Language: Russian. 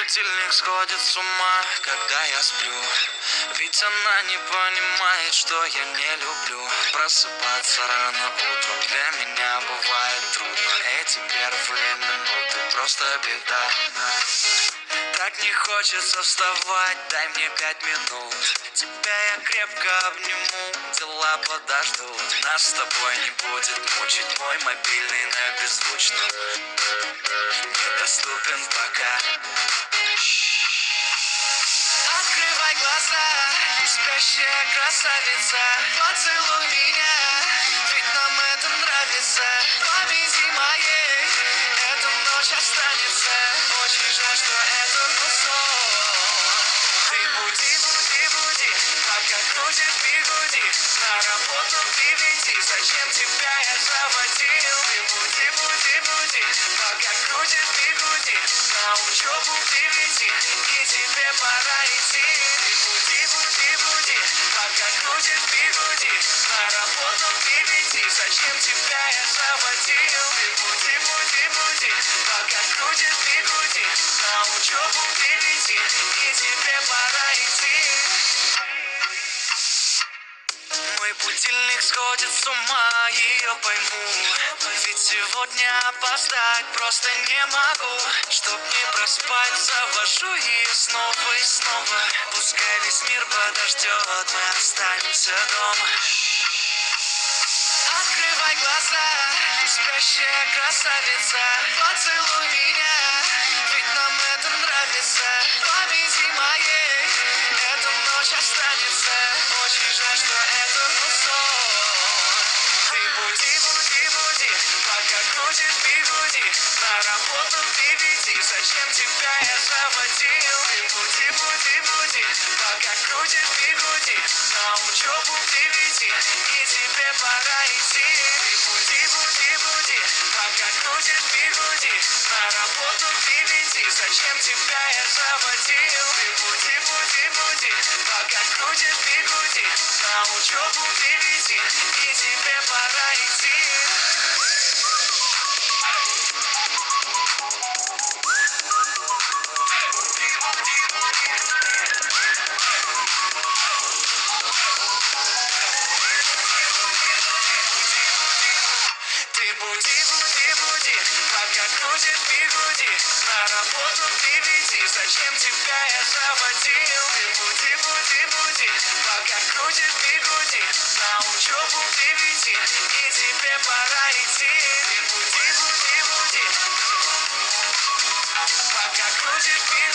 будильник сходит с ума, когда я сплю. Ведь она не понимает, что я не люблю просыпаться рано утром. Для меня бывает трудно. Эти первые минуты просто беда. Так не хочется вставать, дай мне 5 минут. Тебя я крепко обниму, дела подождут. Нас с тобой не будет мучить мой мобильный на беззвучном. Недоступен пока. Открывай глаза, спящая красавица. Поцелуй меня, ведь нам это нравится. Памяти моей эта ночь останется. Очень жаль, что это был сон. Ты буди, буди, буди, пока крутит бигуди. На работу к 9, зачем тебя я заводил? Ты буди, буди, буди, пока крутит бигуди. На учебу к 9, и тебе пора идти. Ты буди, буди, буди, пока крутит бигуди. На работу к 9, зачем тебя я заводил? Ты буди, буди, буди, пока крутит бигуди. На учебу к 9, и тебе пора идти. Мой будильник сходит с ума, ее пойму. Ведь сегодня опоздать просто не могу. Чтоб не проспать, завожу ее снова и снова. Пускай весь мир подождет, мы останемся дома. Открывай глаза, спящая красавица. Поцелуй меня, ведь нам это нравится. Памяти моей эта ночь останется. Очень жаль, что это был сон. Ты буди, буди, буди, пока крутит бигуди. На работу к 9, зачем тебя я заводил? Ты буди, буди, буди, пока крутит бигуди. На учебу к 9, и тебе пора идти. Ты буди, буди, буди, пока крутит бигуди. На работу к 9, зачем тебя я заводил? Ты буди, буди, буди, пока крутит бигуди. На учебу к 9, и тебе пора идти. Ты буди, буди, буди, пока крутит бигуди. На работу к 9, зачем тебя я заводил? Ты буди, буди, буди, пока крутит бигуди. На учебу к 9, и тебе пора идти. Ты буди, буди, буди, пока крутит бигуди.